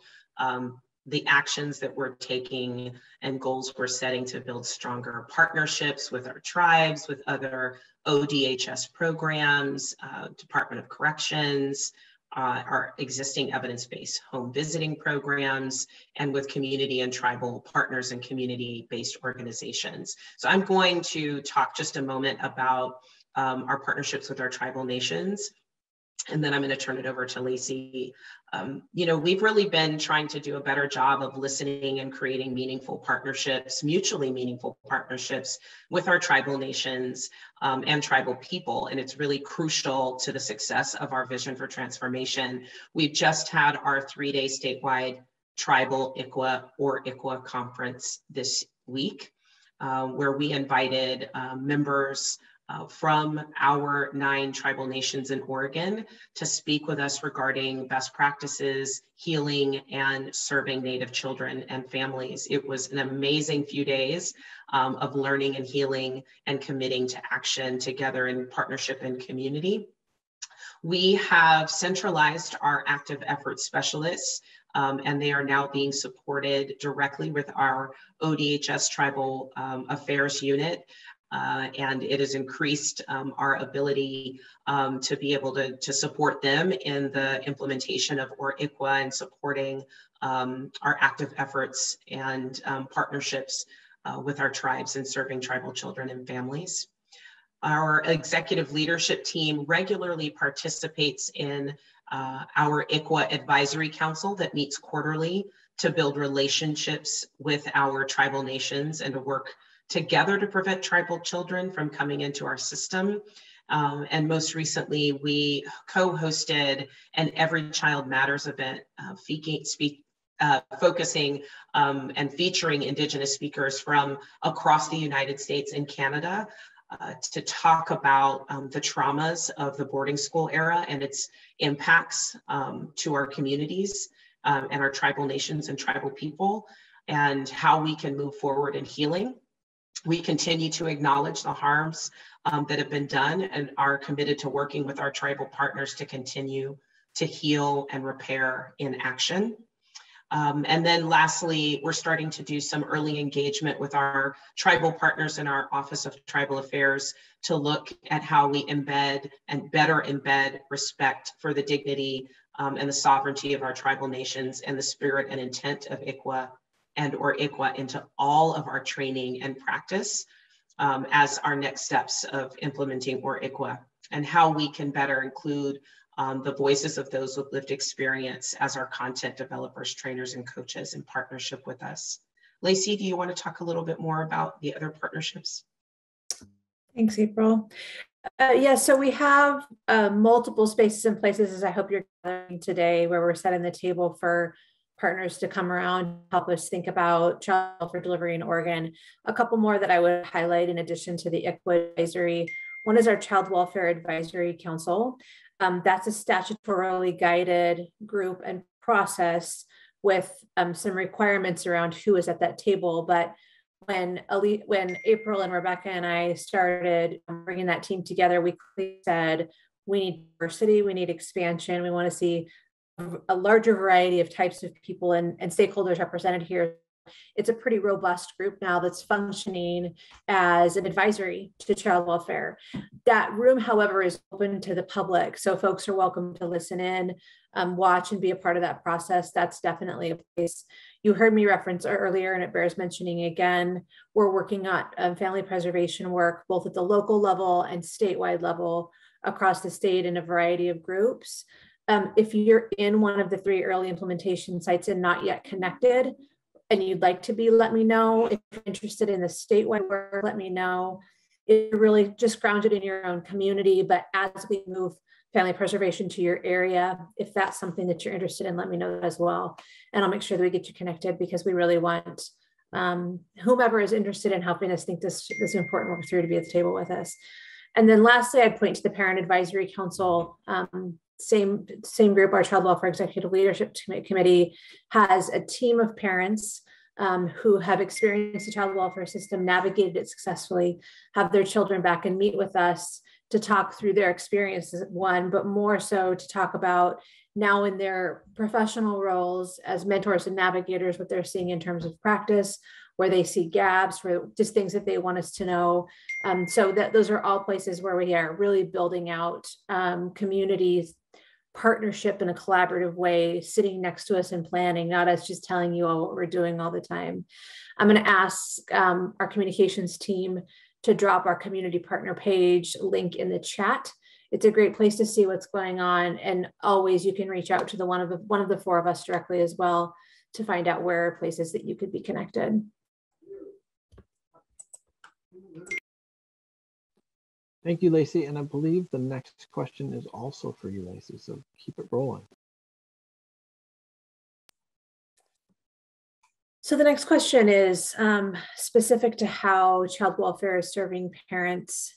the actions that we're taking and goals we're setting to build stronger partnerships with our tribes, with other ODHS programs, Department of Corrections, our existing evidence-based home visiting programs, and with community and tribal partners and community-based organizations. So I'm going to talk just a moment about our partnerships with our tribal nations. And then I'm going to turn it over to Lacey. You know, we've really been trying to do a better job of listening and creating meaningful partnerships, mutually meaningful partnerships with our tribal nations and tribal people. And it's really crucial to the success of our vision for transformation. We've just had our 3-day statewide tribal ICWA conference this week, where we invited members from our 9 tribal nations in Oregon to speak with us regarding best practices, healing, and serving Native children and families. It was an amazing few days of learning and healing and committing to action together in partnership and community. We have centralized our active effort specialists, and they are now being supported directly with our ODHS Tribal Affairs Unit. And it has increased our ability to be able to support them in the implementation of ICWA and supporting our active efforts and partnerships with our tribes and serving tribal children and families. Our executive leadership team regularly participates in our ICWA Advisory Council that meets quarterly to build relationships with our tribal nations and to work together to prevent tribal children from coming into our system. And most recently, we co-hosted an Every Child Matters event focusing and featuring Indigenous speakers from across the United States and Canada to talk about the traumas of the boarding school era and its impacts to our communities and our tribal nations and tribal people, and how we can move forward in healing. We continue to acknowledge the harms that have been done and are committed to working with our tribal partners to continue to heal and repair in action. And then lastly, we're starting to do some early engagement with our tribal partners in our Office of Tribal Affairs to look at how we embed and better embed respect for the dignity and the sovereignty of our tribal nations and the spirit and intent of ICWA or ICWA into all of our training and practice as our next steps of implementing ICWA, and how we can better include the voices of those with lived experience as our content developers, trainers, and coaches in partnership with us. Lacey, do you want to talk a little bit more about the other partnerships? Thanks, Aprille. Yeah, so we have multiple spaces and places, as I hope you're gathering today, where we're setting the table for partners to come around, help us think about child welfare delivery in Oregon. A couple more that I would highlight in addition to the ICWA advisory. One is our Child Welfare Advisory Council. That's a statutorily guided group and process with some requirements around who is at that table. But when Aprille and Rebecca and I started bringing that team together, we said, we need diversity, we need expansion, we want to see a larger variety of types of people and stakeholders represented here. It's a pretty robust group now that's functioning as an advisory to child welfare. That room, however, is open to the public. So folks are welcome to listen in, watch and be a part of that process. That's definitely a place. You heard me reference earlier, and it bears mentioning again, we're working on family preservation work, both at the local level and statewide level across the state in a variety of groups. If you're in one of the 3 early implementation sites and not yet connected, and you'd like to be, let me know. If you're interested in the statewide work, let me know. It's really just grounded in your own community, but as we move family preservation to your area, if that's something that you're interested in, let me know as well. And I'll make sure that we get you connected, because we really want whomever is interested in helping us think this important work through to be at the table with us. And then lastly, I'd point to the Parent Advisory Council. Same group, our Child Welfare Executive Leadership Committee has a team of parents who have experienced the child welfare system, navigated it successfully, have their children back and meet with us to talk through their experiences, one, but more so to talk about now in their professional roles as mentors and navigators, what they're seeing in terms of practice, where they see gaps, where just things that they want us to know. So that those are all places where we are really building out communities, partnership in a collaborative way, sitting next to us and planning, not us just telling you all what we're doing all the time. I'm going to ask our communications team to drop our community partner page link in the chat. It's a great place to see what's going on. And always you can reach out to one of the 4 of us directly as well to find out where are places that you could be connected. Thank you, Lacey. And I believe the next question is also for you, Lacey. So keep it rolling. So the next question is specific to how child welfare is serving parents,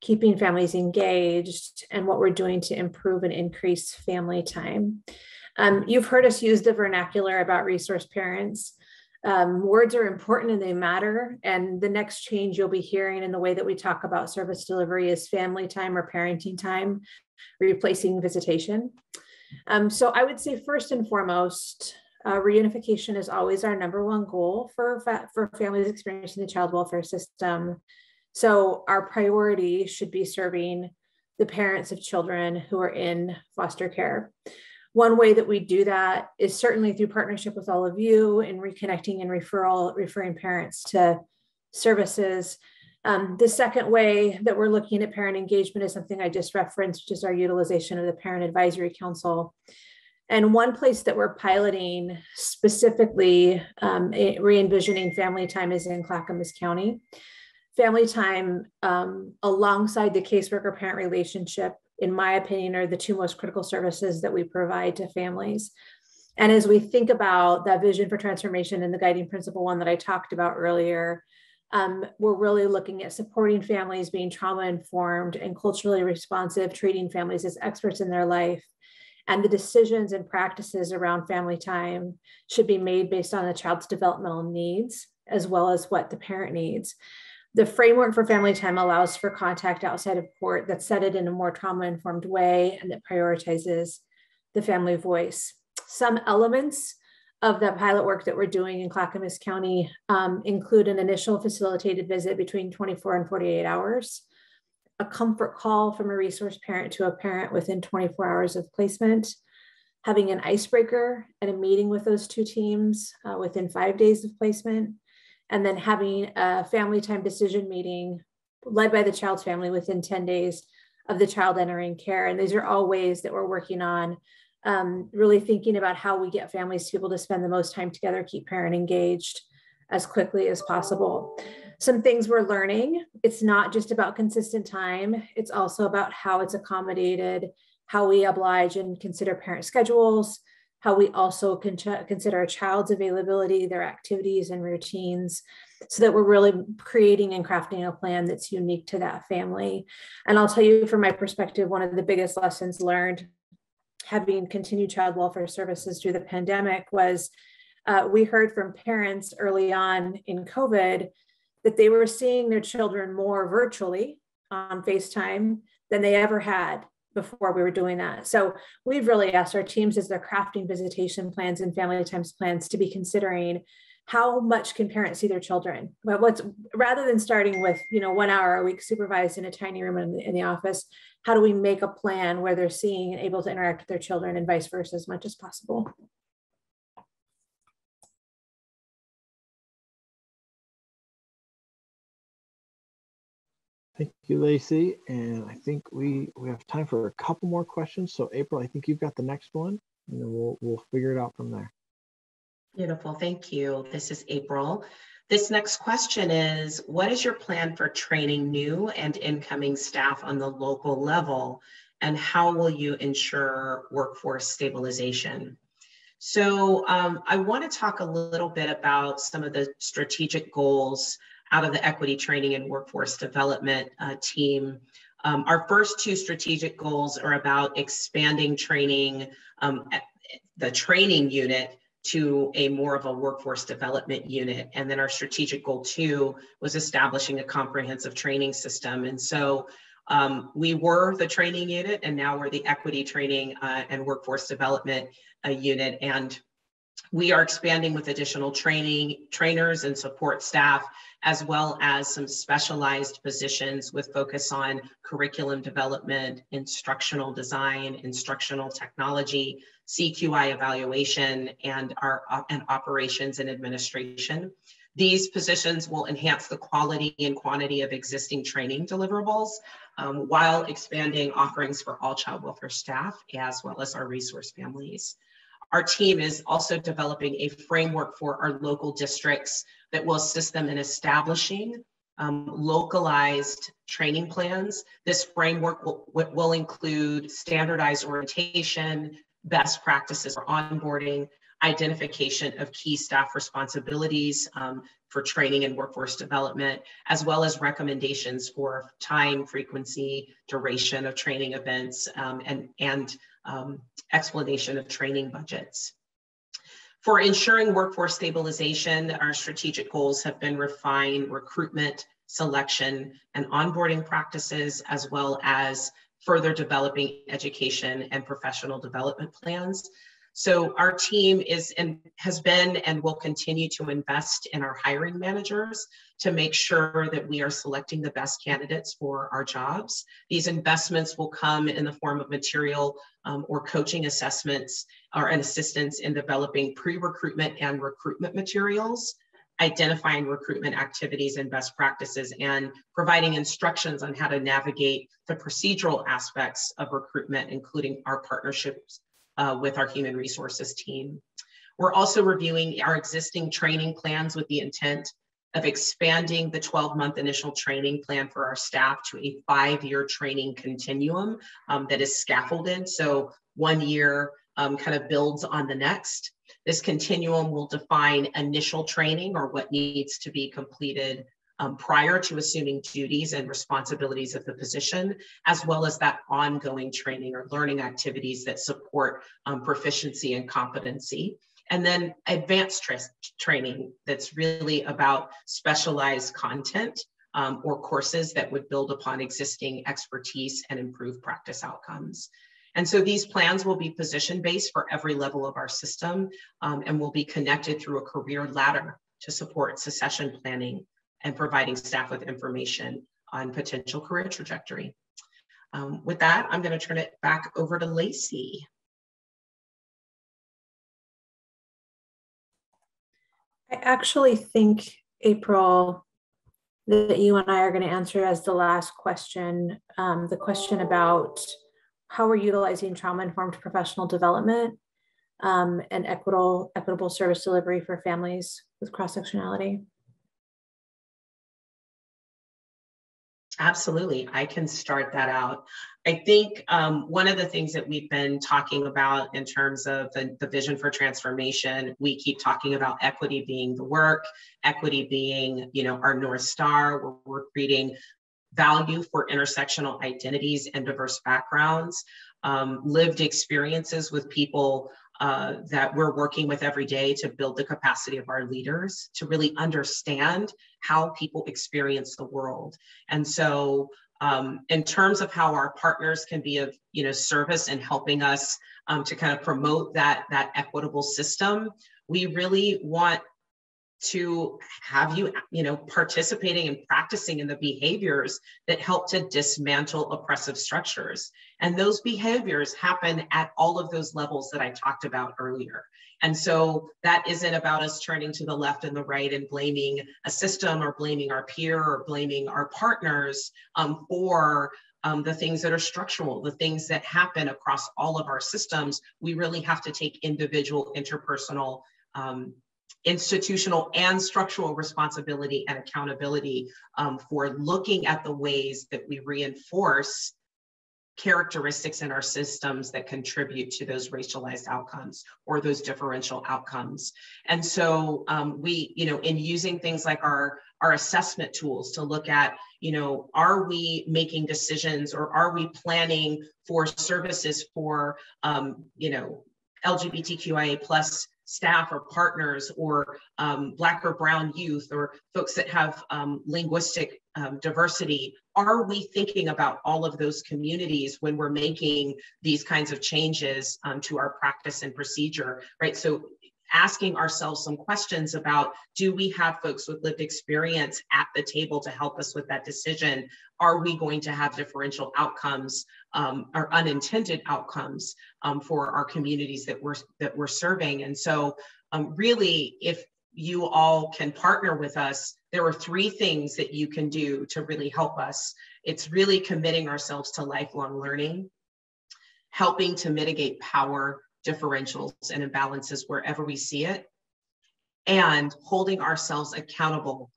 keeping families engaged, and what we're doing to improve and increase family time. You've heard us use the vernacular about resource parents. Words are important and they matter. And the next change you'll be hearing in the way that we talk about service delivery is family time or parenting time, replacing visitation. So I would say first and foremost, reunification is always our #1 goal for families experiencing the child welfare system. So our priority should be serving the parents of children who are in foster care. One way that we do that is certainly through partnership with all of you in reconnecting and referring parents to services. The second way that we're looking at parent engagement is something I just referenced, which is our utilization of the Parent Advisory Council. And one place that we're piloting specifically re-envisioning family time is in Clackamas County. Family time alongside the caseworker-parent relationship, in my opinion, are the 2 most critical services that we provide to families. And as we think about that vision for transformation and the guiding principle 1 that I talked about earlier, we're really looking at supporting families being trauma-informed and culturally responsive, treating families as experts in their life. And the decisions and practices around family time should be made based on the child's developmental needs, as well as what the parent needs. The framework for family time allows for contact outside of court that set it in a more trauma-informed way and that prioritizes the family voice. Some elements of the pilot work that we're doing in Clackamas County include an initial facilitated visit between 24 and 48 hours, a comfort call from a resource parent to a parent within 24 hours of placement, having an icebreaker and a meeting with those 2 teams within 5 days of placement, and then having a family time decision meeting led by the child's family within 10 days of the child entering care. And these are all ways that we're working on really thinking about how we get families to be able to spend the most time together, keep parent engaged as quickly as possible. Some things we're learning, it's not just about consistent time, it's also about how it's accommodated, how we oblige and consider parent schedules, how we also consider a child's availability, their activities and routines, so that we're really creating and crafting a plan that's unique to that family. And I'll tell you, from my perspective, one of the biggest lessons learned having continued child welfare services through the pandemic was we heard from parents early on in COVID that they were seeing their children more virtually on FaceTime than they ever had before we were doing that. So we've really asked our teams, as they're crafting visitation plans and family times plans, to be considering how much can parents see their children. But rather than starting with 1 hour a week supervised in a tiny room in the office, how do we make a plan where they're seeing and able to interact with their children, and vice versa, as much as possible? Thank you, Lacey. And I think we have time for a couple more questions. So Aprille, I think you've got the next one, and then we'll figure it out from there. Beautiful, thank you. This is Aprille. This next question is, what is your plan for training new and incoming staff on the local level, and how will you ensure workforce stabilization? So I want to talk a little bit about some of the strategic goals out of the equity training and workforce development team. Our first two strategic goals are about expanding training, the training unit, to a more of a workforce development unit. And then our strategic goal 2 was establishing a comprehensive training system. And so we were the training unit, and now we're the equity training and workforce development unit. And we are expanding with additional trainers and support staff, as well as some specialized positions with focus on curriculum development, instructional design, instructional technology, CQI evaluation, and operations and administration. These positions will enhance the quality and quantity of existing training deliverables while expanding offerings for all child welfare staff, as well as our resource families. Our team is also developing a framework for our local districts that will assist them in establishing localized training plans. This framework will include standardized orientation, best practices for onboarding, identification of key staff responsibilities for training and workforce development, as well as recommendations for time, frequency, duration of training events, and explanation of training budgets. For ensuring workforce stabilization, our strategic goals have been refine recruitment, selection, and onboarding practices, as well as further developing education and professional development plans. So our team has been and will continue to invest in our hiring managers to make sure that we are selecting the best candidates for our jobs. These investments will come in the form of material or coaching assessments and assistance in developing pre-recruitment and recruitment materials, identifying recruitment activities and best practices, and providing instructions on how to navigate the procedural aspects of recruitment, including our partnerships with our human resources team. We're also reviewing our existing training plans with the intent of expanding the 12-month initial training plan for our staff to a 5-year training continuum that is scaffolded. So 1 year kind of builds on the next. This continuum will define initial training, or what needs to be completed prior to assuming duties and responsibilities of the position, as well as that ongoing training or learning activities that support proficiency and competency. And then advanced training that's really about specialized content or courses that would build upon existing expertise and improve practice outcomes. And so these plans will be position-based for every level of our system and will be connected through a career ladder to support succession planning and providing staff with information on potential career trajectory. With that, I'm going to turn it back over to Lacey. I actually think, Aprille, that you and I are going to answer as the last question, the question about how we're utilizing trauma-informed professional development and equitable service delivery for families with cross-sectionality. Absolutely, I can start that out. I think one of the things that we've been talking about in terms of the vision for transformation, we keep talking about equity being the work, equity being, our North Star, where we're creating value for intersectional identities and diverse backgrounds, lived experiences with people that we're working with every day to build the capacity of our leaders to really understand how people experience the world. And so in terms of how our partners can be of service in helping us to kind of promote that equitable system, we really want to have you participating and practicing in the behaviors that help to dismantle oppressive structures. And those behaviors happen at all of those levels that I talked about earlier. And so that isn't about us turning to the left and the right and blaming a system or blaming our peer or blaming our partners for the things that are structural, the things that happen across all of our systems. We really have to take individual, interpersonal, institutional and structural responsibility and accountability for looking at the ways that we reinforce characteristics in our systems that contribute to those racialized outcomes or those differential outcomes. And so we, in using things like our assessment tools to look at, are we making decisions or are we planning for services for, LGBTQIA plus staff or partners or Black or Brown youth or folks that have linguistic diversity? Are we thinking about all of those communities when we're making these kinds of changes to our practice and procedure, right? So asking ourselves some questions about, do we have folks with lived experience at the table to help us with that decision? Are we going to have differential outcomes or unintended outcomes for our communities that we're serving? And so really, if you all can partner with us, there are 3 things that you can do to really help us. It's really committing ourselves to lifelong learning, helping to mitigate power differentials and imbalances wherever we see it, and holding ourselves accountable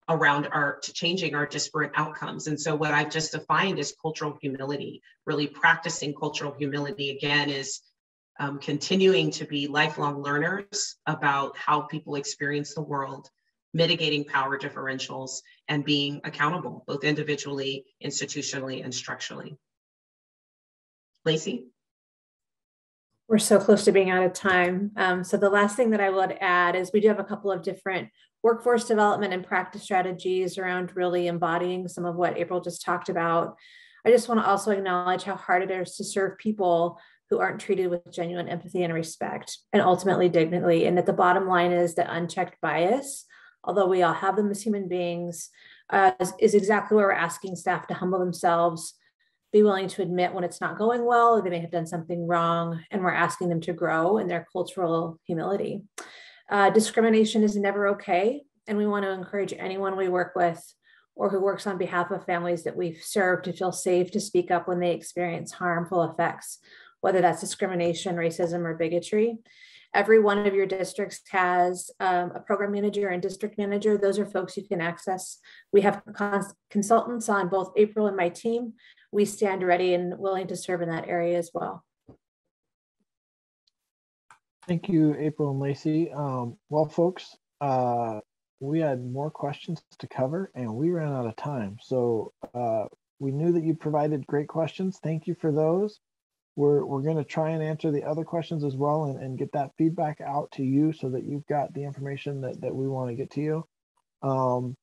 around changing our disparate outcomes. And so what I've just defined is cultural humility. Really practicing cultural humility, again, is continuing to be lifelong learners about how people experience the world, mitigating power differentials, and being accountable, both individually, institutionally, and structurally. Lacey? We're so close to being out of time. So the last thing that I would add is we do have a couple of different workforce development and practice strategies around really embodying some of what Aprille just talked about. I just want to also acknowledge how hard it is to serve people who aren't treated with genuine empathy and respect and ultimately dignity. And that the bottom line is that unchecked bias, although we all have them as human beings, is exactly where we're asking staff to humble themselves, be willing to admit when it's not going well, or they may have done something wrong, and we're asking them to grow in their cultural humility. Discrimination is never okay, and we want to encourage anyone we work with or who works on behalf of families that we've served to feel safe to speak up when they experience harmful effects, whether that's discrimination, racism, or bigotry. Every one of your districts has a program manager and district manager. Those are folks you can access. We have consultants on both Aprille and my team. We stand ready and willing to serve in that area as well. Thank you, Aprille and Lacey. Well, folks, we had more questions to cover and we ran out of time. So we knew that you provided great questions. Thank you for those. We're going to try and answer the other questions as well and get that feedback out to you so that you've got the information that we want to get to you.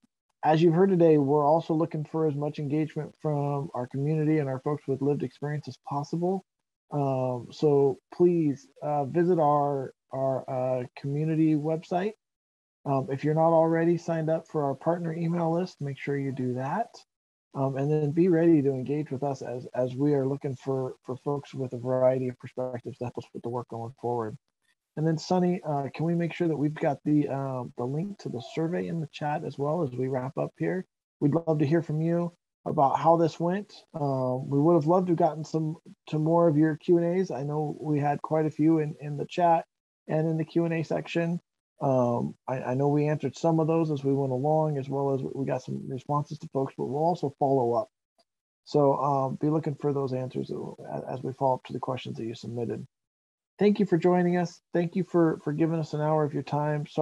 As you've heard today, we're also looking for as much engagement from our community and our folks with lived experience as possible. So please visit our community website. If you're not already signed up for our partner email list, make sure you do that. And then be ready to engage with us as we are looking for folks with a variety of perspectives to help us with the work going forward. And then Sunny, can we make sure that we've got the link to the survey in the chat as well as we wrap up here? We'd love to hear from you about how this went. We would have loved to have gotten to more of your Q&As. I know we had quite a few in the chat and in the Q&A section. I know we answered some of those as we went along, as well as we got some responses to folks, but we'll also follow up. So be looking for those answers as we follow up to the questions that you submitted. Thank you for joining us. Thank you for giving us an hour of your time. Sorry